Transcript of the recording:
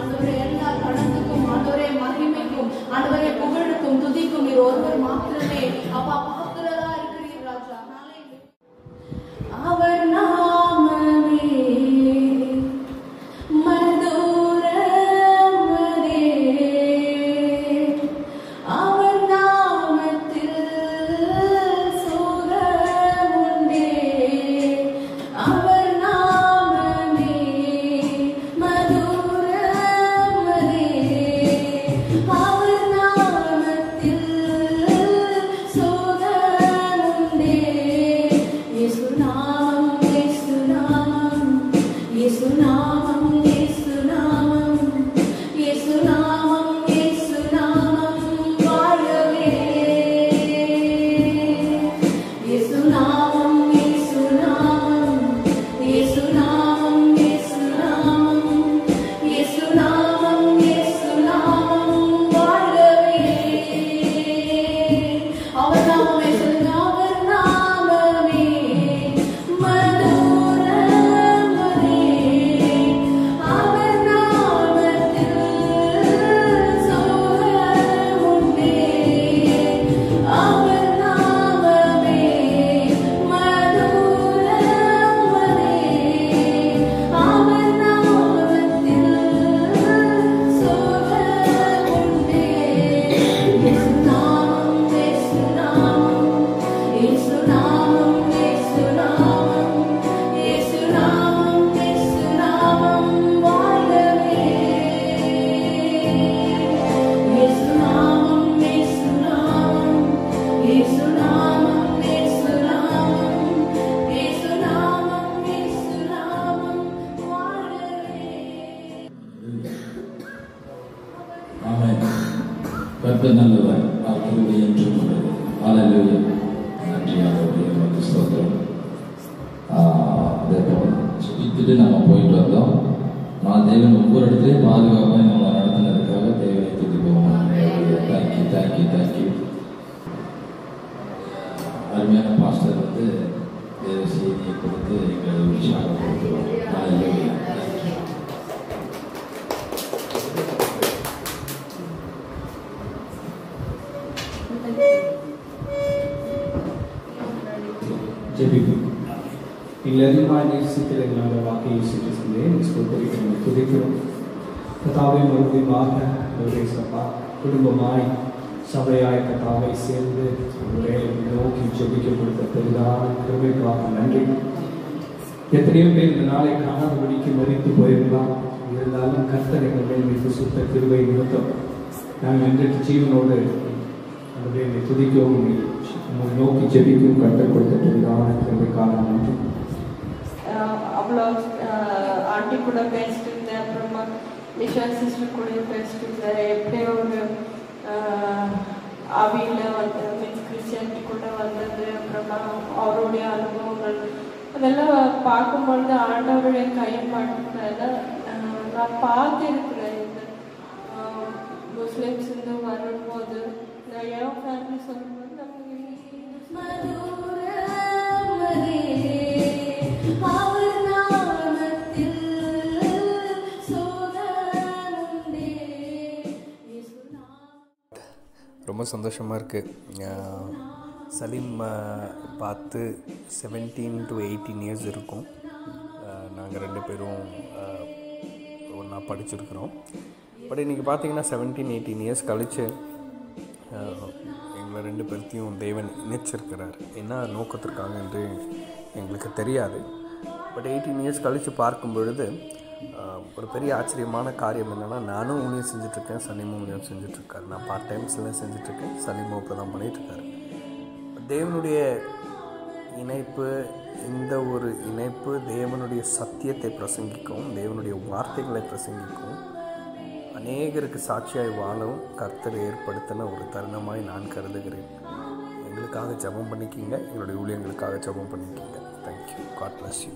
ஆண்டவரே எல்லா கடந்துக்கும் ஆண்டவரே மகிமைக்கும் ஆண்டவரே புகழுக்கும் துதிக்கும் நீர் ஒருவர் மாத்திரமே அப்பா பாத்திரரா இருக்கிறீர் ராஜா. அவர் நாமமே மதுரமதே, அவர் நாமத்தில் சுகமுண்டே, அவர் நாமமே மதுரமதே, அவர் நாமத்தில் சுகமுண்டே. இயேசு நாமம், இயேசு நாமம், இயேசு நாமம், இயேசு நாமம், இயேசு நாமம், இயேசு நாமம் வாழவே. இயேசு நாமம், இயேசு நாமம், இயேசு நாமம், இயேசு நாமம், இயேசு நாமம், இயேசு நாமம் வாழவே. அவர் நாமமே சொல்லுங்க, அவர் நாமமே மதுரமதே, அவர் நாமத்தில் சுகமுண்டே, அவர் நாமமே மதுரமதே, அவர் நாமத்தில் சுகமுண்டே. இயேசு நாமம், இயேசு நாமம், இயேசு நாமம், இயேசு நாமம், இயேசு நாமம், இயேசு நாமம் வாழவே. இயேசு நாமம், இயேசு நாமம், இயேசு நாமம், இயேசு நாமம், இயேசு நாமம், இயேசு நாமம் வாழவே. ஆமென். கர்த்தர் நல்லவர், அவர் கிருபை என்றும் உள்ளது. ஹல்லேலூயா. நன்றி ஆண்டவரே, உமக்கு ஸ்தோத்திரம். அதேபோல் ஜெபித்துட்டு நம்ம போயிட்டு வந்தோம். நான் தேவன் ஒவ்வொரு இடத்துலையும் பாதுகாப்பாக நம்மளை நடத்தினதுக்காக தேவனை துதிப்போம். Thank you, thank you, thank you. அருமையான பாஸ்டர் வந்து தேவ செய்தியை கொடுத்து எங்களை உற்சாகப்படுத்துவோம். ஹல்லேலூயா. தேங்க்யூ. ஜெபிப்போம். எல்லோருமாய் நேசிக்கிற எங்களோட வாக்கையை சிந்திக்கிறேன், ஸ்தோத்திரிக்கிறோம், துதிக்கிறோம். கர்த்தாவே மறுபடியுமாக ஒரே சபா குடும்பமாய் சபையாய் கர்த்தாவை சேர்ந்து ஒரே நோக்கி ஜெபிக்க கொடுத்த பெரிதான கிருபைக்காக நன்றி. எத்தனையோ பேர் இந்த நாளை காணாதபடிக்கு மறித்து போயிருக்கலாம். இருந்தாலும் கர்த்தர் எங்கள் மேல் வைத்து சுத்த கிருபை நிமித்தம் நாங்கள் இன்றைக்கு ஜீவனோடு என்னை துதிக்கவும் உங்களை நோக்கி ஜெபிக்கவும் கற்றுக் கொடுத்த பெரிதான கிருபைக்காக நன்றி. அவ்வளோ ஆண்டி கூட பேசிட்டு இருந்தேன், அப்புறமா நிஷா சிஸ்டர் கூட பேசிட்டு இருந்தேன். எப்படியோ ஒரு ஆவியில் வந்து மீன்ஸ் கிறிஸ்டியானிட்டி கூட வந்தது, அப்புறமா அவருடைய அனுபவங்கள் அதெல்லாம் பார்க்கும்பொழுது ஆண்டவருடைய கையப்பாடுறத நான் பார்த்துருக்குறேன். இந்த முஸ்லிம்ஸ் இருந்து வரும்போது நான் என் ஃபேமிலி சொல்லும்போது நமக்கு மதுரமதே, அவர் நாமத்தில் சுகமுண்டே. இயேசு நாமம். ரொம்ப சந்தோஷமாக இருக்குது. சலீம் பார்த்து 17 to 18 இயர்ஸ் இருக்கும். நாங்கள் 2 பேரும் ஒன்றா படிச்சிருக்கிறோம். பட் இன்றைக்கி பார்த்திங்கன்னா 17-18 இயர்ஸ் கழித்து எங்களை 2 பேர்த்தையும் தேவன் இணைச்சிருக்கிறார். என்ன நோக்கத்திற்காக என்று எங்களுக்கு தெரியாது. பட் 18 இயர்ஸ் கழித்து பார்க்கும் பொழுது ஒரு பெரிய ஆச்சரியமான காரியம் என்னென்னா, நானும் ஊழியம் செஞ்சிட்ருக்கேன், சலீமும் ஊழியம் செஞ்சிட்ருக்காரு. நான் பார்ட் டைம்ஸ்லாம் செஞ்சிட்ருக்கேன், சலீமும் இப்போ தான் பண்ணிகிட்ருக்காரு. தேவனுடைய இணைப்பு, இந்த ஒரு இணைப்பு தேவனுடைய சத்தியத்தை பிரசங்கிக்கவும் தேவனுடைய வார்த்தைகளை பிரசங்கிக்கவும் அநேகருக்கு சாட்சியாய் வாழவும் கர்த்தர் ஏற்படுத்தின ஒரு தருணமாய் நான் கருதுகிறேன். எங்களுக்காக ஜெபம் பண்ணிக்கிங்க, எங்களுடைய ஊழியங்களுக்காக ஜெபம் பண்ணிக்கிங்க. தேங்க்யூ. God bless you.